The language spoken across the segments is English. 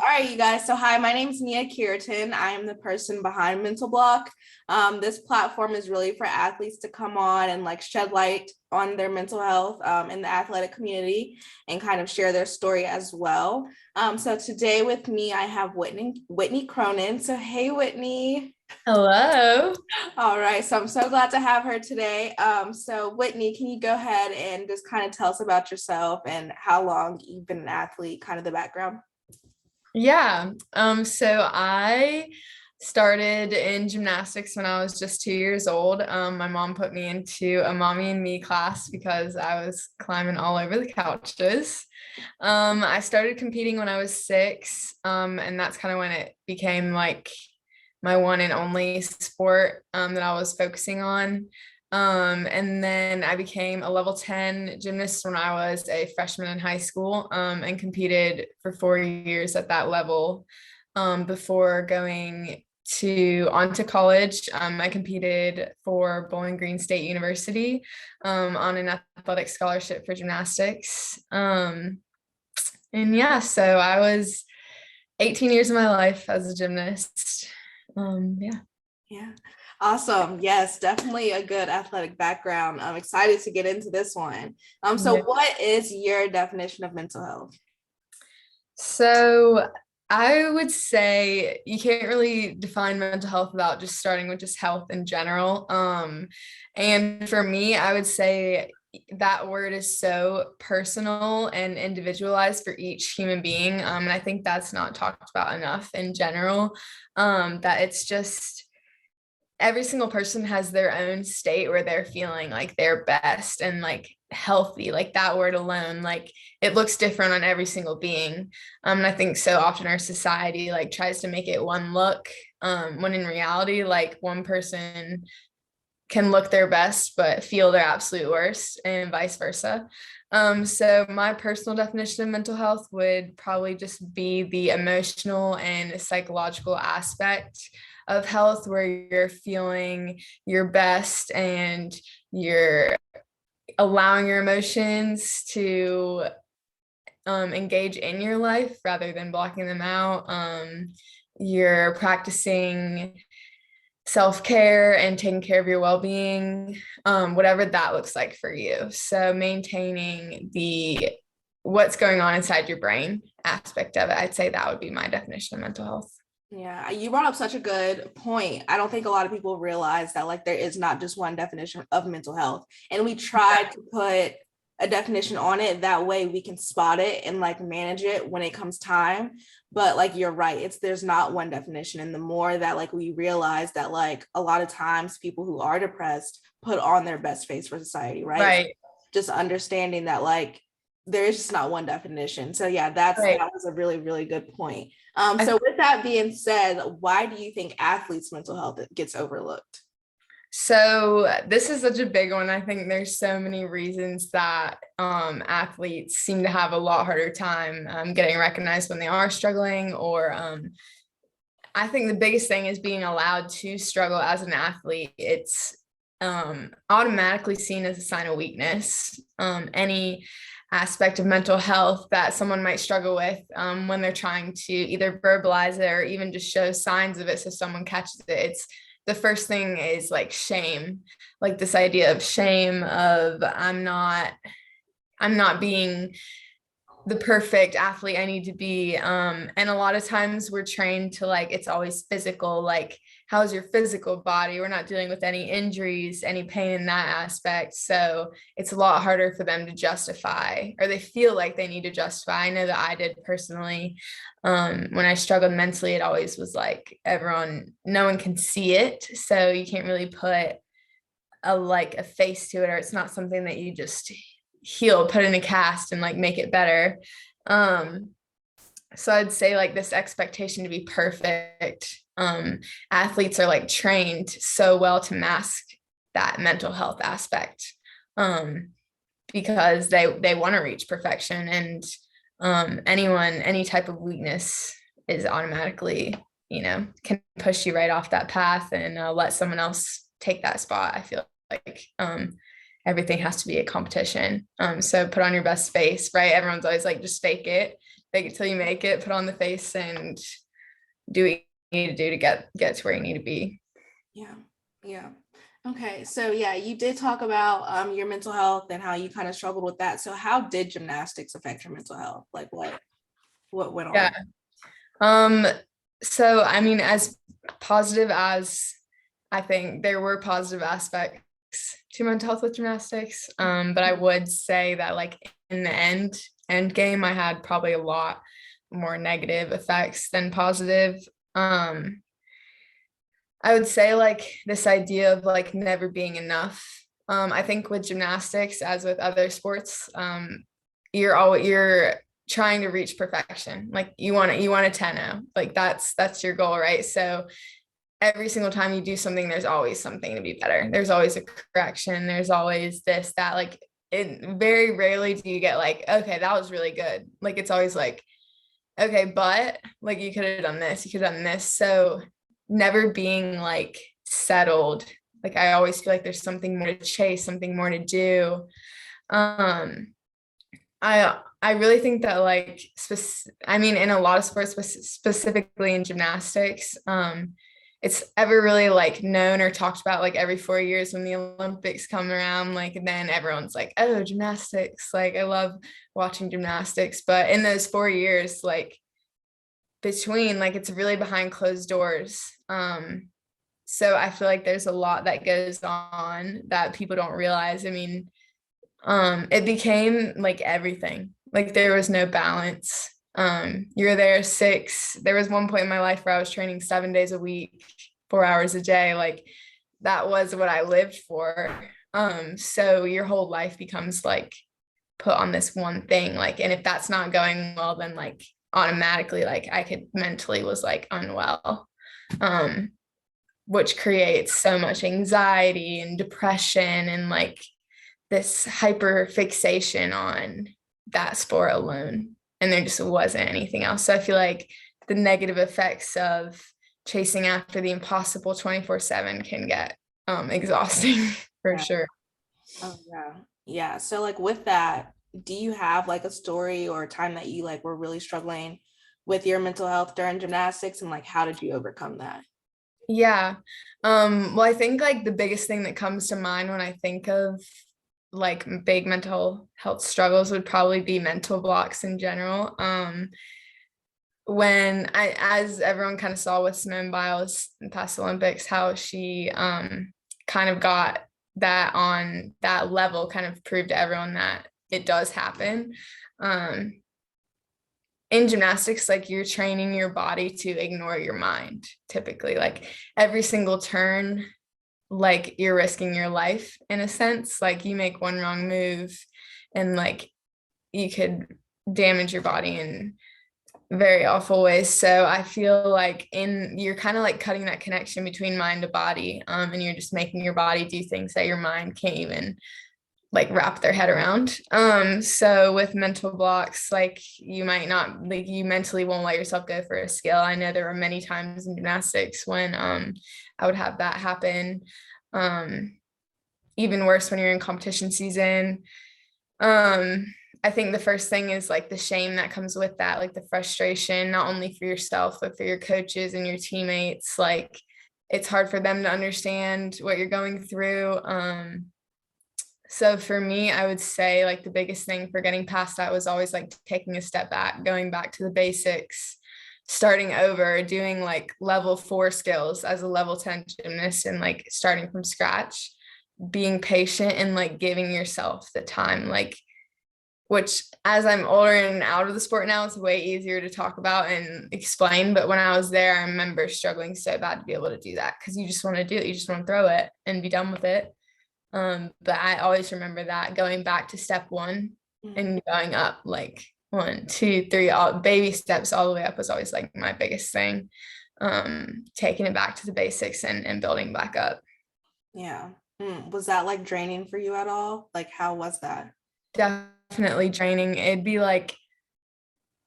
All right, you guys. So, hi, my name is Nia Kiraton. I am the person behind Mental Block. This platform is really for athletes to come on and like shed light on their mental health in the athletic community and kind of share their story as well. So today with me, I have Whitney Cronin. So, hey, Whitney. Hello. All right, so I'm so glad to have her today. So Whitney, can you go ahead and just kind of tell us about yourself and how long you've been an athlete, kind of the background? Yeah. So I started in gymnastics when I was just 2 years old. My mom put me into a mommy and me class because I was climbing all over the couches. I started competing when I was 6, and that's kind of when it became like my one and only sport that I was focusing on. And then I became a level 10 gymnast when I was a freshman in high school, and competed for 4 years at that level before going onto college. I competed for Bowling Green State University on an athletic scholarship for gymnastics. And yeah, so I was 18 years of my life as a gymnast. Yeah. Yeah. Awesome. Yes, definitely a good athletic background. I'm excited to get into this one. So Yeah. what is your definition of mental health? So I would say you can't really define mental health without just starting with just health in general. And for me, I would say that word is so personal and individualized for each human being. And I think that's not talked about enough in general. That it's just every single person has their own state where they're feeling like their best and like healthy. Like that word alone, like it looks different on every single being. And I think so often our society like tries to make it one look, when in reality, like one person can look their best but feel their absolute worst, and vice versa. So my personal definition of mental health would probably just be the emotional and psychological aspect of health where you're feeling your best and you're allowing your emotions to engage in your life rather than blocking them out. You're practicing self-care and taking care of your well-being, whatever that looks like for you. So maintaining the what's going on inside your brain aspect of it, I'd say that would be my definition of mental health. Yeah, you brought up such a good point. I don't think a lot of people realize that like there is not just one definition of mental health. And we tried to put a definition on it that way we can spot it and like manage it when it comes time. But like you're right, there's not one definition. And the more that like we realize that like a lot of times people who are depressed put on their best face for society, right? Right. Just understanding that like there is just not one definition. So yeah, Right. that was a really, really good point. I So with that being said, why do you think athletes' mental health gets overlooked? So this is such a big one. I think there's so many reasons that athletes seem to have a lot harder time getting recognized when they are struggling, or I think the biggest thing is being allowed to struggle as an athlete. It's automatically seen as a sign of weakness. Any aspect of mental health that someone might struggle with, when they're trying to either verbalize it or even just show signs of it so someone catches it, it's the first thing is like shame, like this idea of shame of I'm not being the perfect athlete I need to be. And a lot of times we're trained to like, it's always physical, like, how's your physical body? We're not dealing with any injuries, any pain in that aspect. So it's a lot harder for them to justify, or they feel like they need to justify. I know that I did personally. When I struggled mentally, it always was like no one can see it. So you can't really put a face to it, or it's not something that you just put in a cast and like make it better. um so I'd say like this expectation to be perfect, athletes are like trained so well to mask that mental health aspect, because they want to reach perfection, and any type of weakness is automatically, can push you right off that path and let someone else take that spot. I feel like everything has to be a competition. So put on your best face, right? Everyone's always like, just fake it. fake it till you make it, put on the face and do what you need to do to get to where you need to be. Yeah. Yeah. Okay. So yeah, you did talk about your mental health and how you kind of struggled with that. So how did gymnastics affect your mental health? Like what went Yeah. on? So I mean, as positive as I think there were positive aspects to mental health with gymnastics, but I would say that like in the end game, I had probably a lot more negative effects than positive. I would say like this idea of like never being enough. I think with gymnastics, as with other sports, you're trying to reach perfection. Like you want a 10-0. Like that's your goal, right? So every single time you do something, there's always something to be better. There's always a correction. There's always this, that, like it very rarely do you get like, okay, that was really good. Like it's always like, okay, but like you could have done this, you could have done this. So never being like settled. Like I always feel like there's something more to chase, something more to do. Um, I really think that like I mean in a lot of sports, specifically in gymnastics, it's ever really like known or talked about like every 4 years when the Olympics come around, like then everyone's like, oh, gymnastics. Like I love watching gymnastics, but in those 4 years, like between like it's really behind closed doors. So I feel like there's a lot that goes on that people don't realize. I mean, it became like everything. Like there was no balance. You're there there was one point in my life where I was training 7 days a week, 4 hours a day. Like that was what I lived for. So your whole life becomes like put on this one thing. Like, and if that's not going well, then like automatically, like I could mentally was like unwell. Which creates so much anxiety and depression and like this hyper fixation on that sport alone. And there just wasn't anything else. So I feel like the negative effects of chasing after the impossible 24/7 can get exhausting for Yeah. sure. Oh yeah. Yeah. So like with that, do you have like a story or a time that you like were really struggling with your mental health during gymnastics and like how did you overcome that? Yeah. Well, I think like the biggest thing that comes to mind when I think of like big mental health struggles would probably be mental blocks in general. When as everyone kind of saw with Simone Biles in past Olympics, how she kind of got that on that level, kind of proved to everyone that it does happen. Um, in gymnastics, like you're training your body to ignore your mind typically, like every single turn, like you're risking your life in a sense. Like you make one wrong move and like you could damage your body in very awful ways. So I feel like you're kind of like cutting that connection between mind to body, and you're just making your body do things that your mind can't even like wrap their head around. So with mental blocks, like you might not, like you mentally won't let yourself go for a skill. I know there were many times in gymnastics when I would have that happen. Even worse when you're in competition season. I think the first thing is like the shame that comes with that, like the frustration, not only for yourself, but for your coaches and your teammates. Like it's hard for them to understand what you're going through. So for me, I would say like the biggest thing for getting past that was always like taking a step back, going back to the basics, starting over, doing like level 4 skills as a level 10 gymnast and like starting from scratch, being patient and like giving yourself the time, like which as I'm older and out of the sport now, it's way easier to talk about and explain. But when I was there, I remember struggling so bad to be able to do that because you just want to do it. You just want to throw it and be done with it. But I always remember that going back to step 1 and going up like 1, 2, 3, all baby steps all the way up was always like my biggest thing. Taking it back to the basics and building back up. Yeah. Was that like draining for you at all? Like how was that? Definitely draining. It'd be like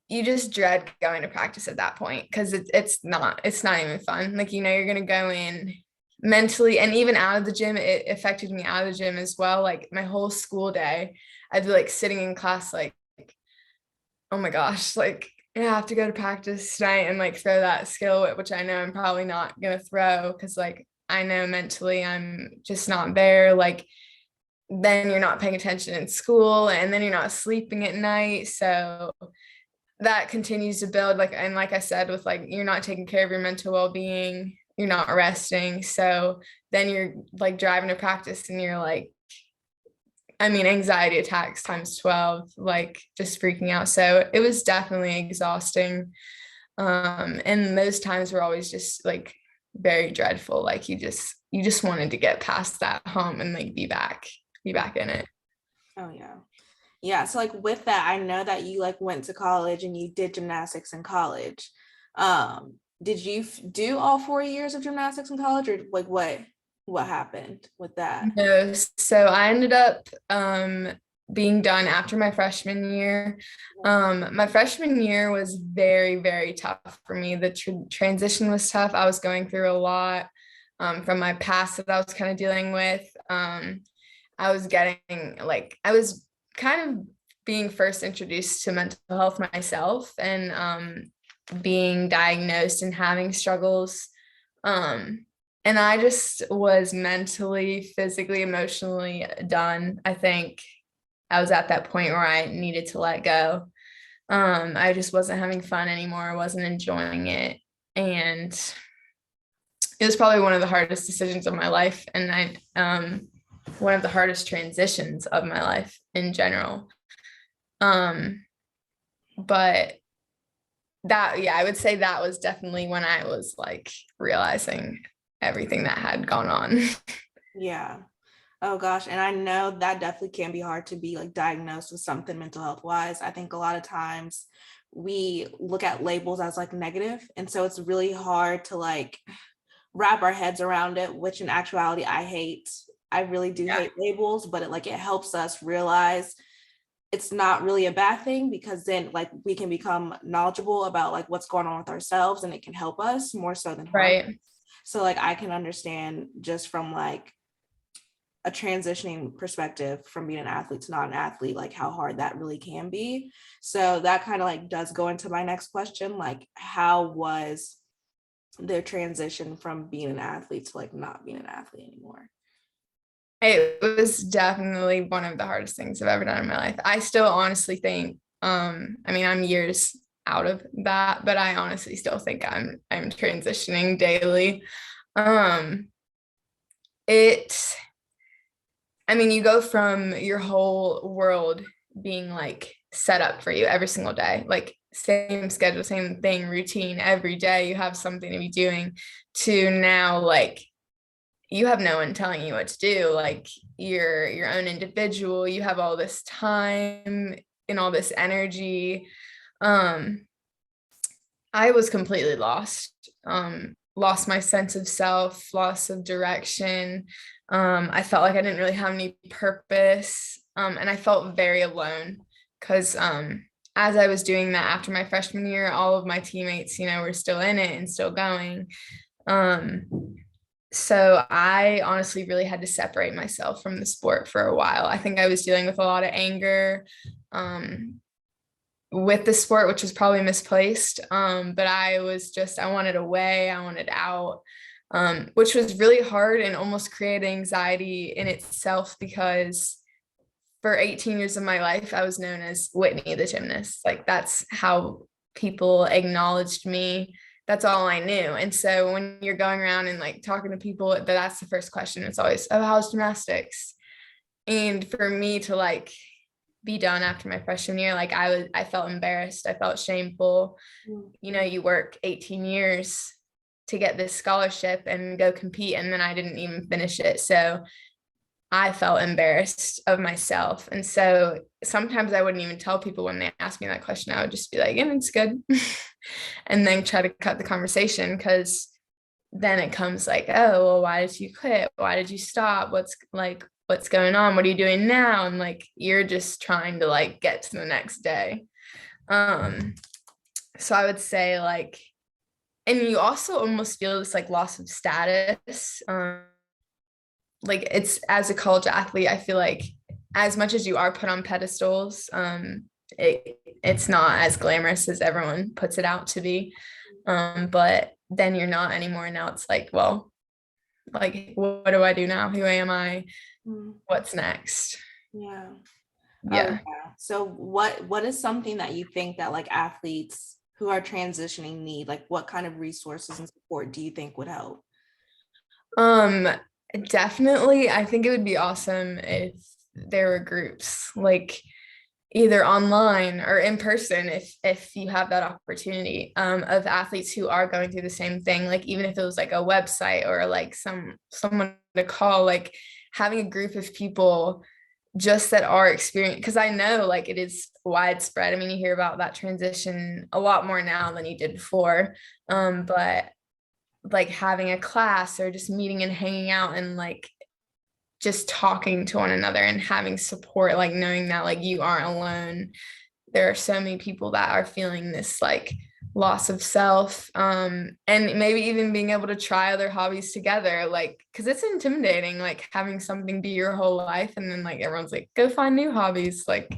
you just dread going to practice at that point because it's not even fun. Like you're gonna go in mentally and even out of the gym. It affected me out of the gym as well. Like my whole school day, I'd be like sitting in class like, oh my gosh, like I have to go to practice tonight and like throw that skill, which I know I'm probably not gonna throw because like I know mentally I'm just not there. Like then you're not paying attention in school and then you're not sleeping at night. So that continues to build, like, and like I said, with like you're not taking care of your mental well-being, you're not resting. So then you're like driving to practice and you're like, I mean, anxiety attacks times 12, like just freaking out. So it was definitely exhausting. And those times were always just like very dreadful. Like you just wanted to get past that hump and like be back in it. Oh yeah. Yeah. So like with that, I know that you like went to college and you did gymnastics in college. Did you do all 4 years of gymnastics in college, or like what happened with that? No, so I ended up being done after my freshman year. My freshman year was very, very tough for me. The transition was tough. I was going through a lot from my past that I was kind of dealing with. I was getting like, I was kind of being first introduced to mental health myself and being diagnosed and having struggles. And I just was mentally, physically, emotionally done. I think I was at that point where I needed to let go. I just wasn't having fun anymore. I wasn't enjoying it. And it was probably one of the hardest decisions of my life. And one of the hardest transitions of my life in general. But that, yeah, I would say that was definitely when I was like realizing everything that had gone on. Yeah. Oh gosh. And I know that definitely can be hard to be like diagnosed with something mental health wise. I think a lot of times we look at labels as like negative. And so it's really hard to like wrap our heads around it, which in actuality I hate. I really do Yeah. hate labels, but it helps us realize it's not really a bad thing, because then like we can become knowledgeable about like what's going on with ourselves, and it can help us more so than harm. Right. So like I can understand just from like a transitioning perspective from being an athlete to not an athlete, like how hard that really can be. So that kind of like does go into my next question, like how was their transition from being an athlete to like not being an athlete anymore? It was definitely one of the hardest things I've ever done in my life. I still honestly think, I mean, I'm years out of that, but I honestly still think I'm transitioning daily. Um, it, I mean, you go from your whole world being like set up for you every single day, like same schedule, same thing, routine every day. You have something to be doing, to now like you have no one telling you what to do. Like you're your own individual. You have all this time and all this energy. Um, I was completely lost. Lost my sense of self, loss of direction. I felt like I didn't really have any purpose. And I felt very alone because as I was doing that after my freshman year, all of my teammates, were still in it and still going. Um, so I honestly really had to separate myself from the sport for a while. I think I was dealing with a lot of anger um, with the sport, which was probably misplaced. But I wanted away, I wanted out, which was really hard and almost created anxiety in itself because for 18 years of my life, I was known as Whitney, the gymnast. Like that's how people acknowledged me. That's all I knew. And so when you're going around and like talking to people, that's the first question. It's always, oh, how's gymnastics? And for me to like be done after my freshman year, like I felt embarrassed. I felt shameful. You work 18 years to get this scholarship and go compete, and then I didn't even finish it. So I felt embarrassed of myself. And so sometimes I wouldn't even tell people when they asked me that question. I would just be like, yeah, it's good. And then try to cut the conversation, because then it comes like, oh, well, why did you quit? Why did you stop? What's going on? What are you doing now? And like, you're just trying to like get to the next day. So I would say like, and you also almost feel this like loss of status. Like it's as a college athlete, I feel like as much as you are put on pedestals, it's not as glamorous as everyone puts it out to be. But then you're not anymore. Now it's like, well, like, what do I do now? Who am I? Mm, What's next? yeah. Oh Yeah. yeah. So what is something that you think that like athletes who are transitioning need? Like what kind of resources and support do you think would help? Um, Definitely, I think it would be awesome if there were groups like either online or in person if you have that opportunity of athletes who are going through the same thing, like even if it was like a website or like someone to call, like having a group of people just that are experienced, because I know like it is widespread. I mean, you hear about that transition a lot more now than you did before, but like having a class or just meeting and hanging out and like just talking to one another and having support, like knowing that like you aren't alone. There are so many people that are feeling this like loss of self, and maybe even being able to try other hobbies together, like because it's intimidating like having something be your whole life and then like everyone's like go find new hobbies, like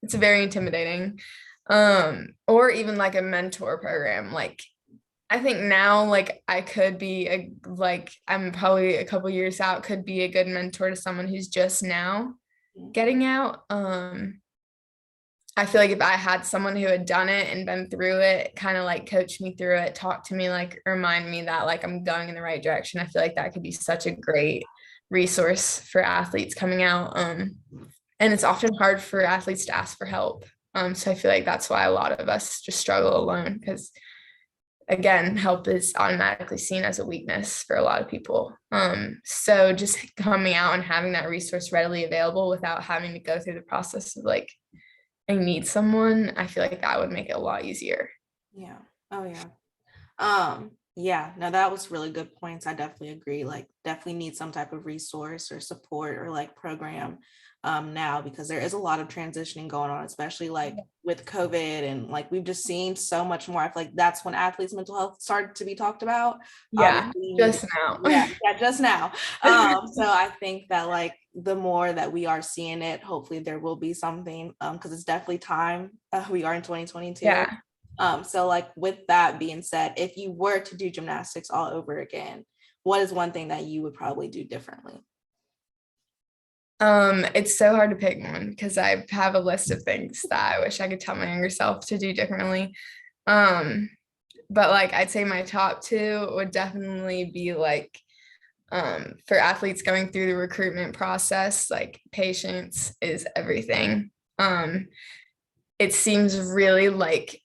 it's very intimidating. Or even like a mentor program, like I think now, like I could be like I'm probably a couple years out, could be a good mentor to someone who's just now getting out. I feel like if I had someone who had done it and been through it, kind of like coach me through it, talk to me, like remind me that like I'm going in the right direction. I feel like that could be such a great resource for athletes coming out. And it's often hard for athletes to ask for help. So I feel like that's why a lot of us just struggle alone, because again, help is automatically seen as a weakness for a lot of people. So just coming out and having that resource readily available without having to go through the process of like, I need someone, I feel like that would make it a lot easier. Yeah. Oh yeah. Yeah, no, that was really good points. I definitely agree. Like, definitely need some type of resource or support or like program now because there is a lot of transitioning going on, especially like with COVID and like we've just seen so much more. I feel like that's when athletes' mental health started to be talked about. Yeah, Obviously, just now. yeah, just now. So I think that like the more that we are seeing it, hopefully there will be something because it's definitely time. We are in 2022. Yeah. So like with that being said, if you were to do gymnastics all over again, what is one thing that you would probably do differently? It's so hard to pick one because I have a list of things that I wish I could tell my younger self to do differently. Um, but like I'd say my top two would definitely be like for athletes going through the recruitment process, like patience is everything. It seems really like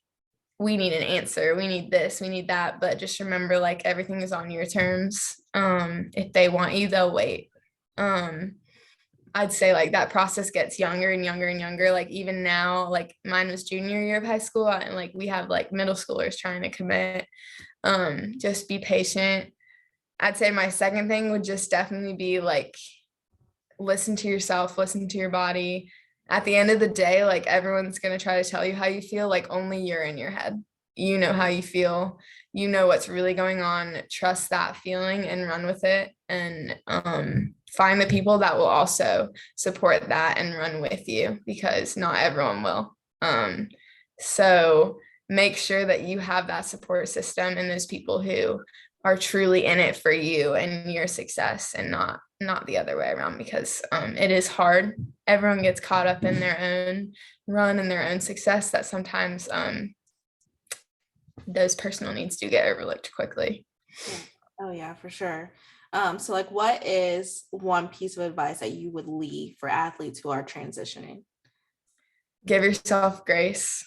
we need an answer, we need this, we need that, but just remember like everything is on your terms. If they want you, they'll wait. Um, I'd say like that process gets younger and younger and younger. Like even now, like mine was junior year of high school, and like we have like middle schoolers trying to commit. Just be patient. I'd say my second thing would just definitely be like listen to yourself, listen to your body. At the end of the day, like everyone's going to try to tell you how you feel, like only you're in your head. You know how you feel, you know what's really going on. Trust that feeling and run with it. And find the people that will also support that and run with you, because not everyone will. So make sure that you have that support system and those people who are truly in it for you and your success, and not the other way around, because it is hard. Everyone gets caught up in their own run and their own success, that sometimes those personal needs do get overlooked quickly. Yeah. Oh yeah, for sure. So like what is one piece of advice that you would leave for athletes who are transitioning? Give yourself grace,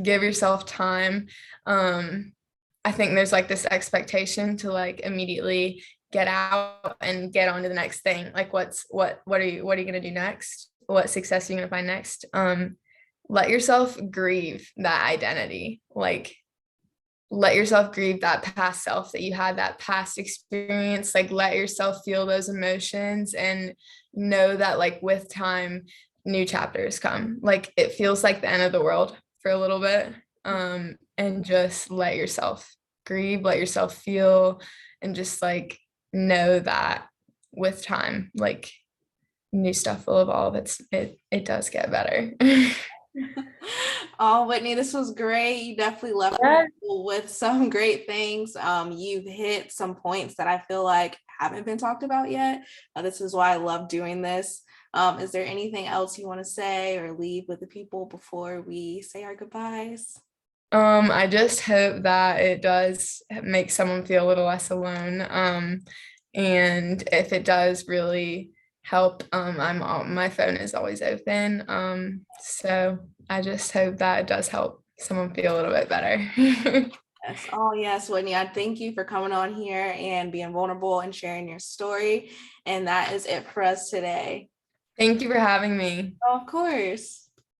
give yourself time. I think there's like this expectation to like immediately get out and get on to the next thing. Like what are you gonna do next? What success are you gonna find next? Let yourself grieve that identity. Like let yourself grieve that past self that you had, that past experience. Like let yourself feel those emotions and know that like with time, new chapters come. Like it feels like the end of the world for a little bit. And just let yourself grieve, let yourself feel, and just like know that with time, like new stuff will evolve. It does get better. Oh, Whitney, this was great. You definitely left Yeah. people with some great things. You've hit some points that I feel like haven't been talked about yet. This is why I love doing this. Is there anything else you want to say or leave with the people before we say our goodbyes? I just hope that it does make someone feel a little less alone. And if it does really help, my phone is always open. So I just hope that it does help someone feel a little bit better. Yes. Oh, yes, Whitney. I thank you for coming on here and being vulnerable and sharing your story. And that is it for us today. Thank you for having me. Of course.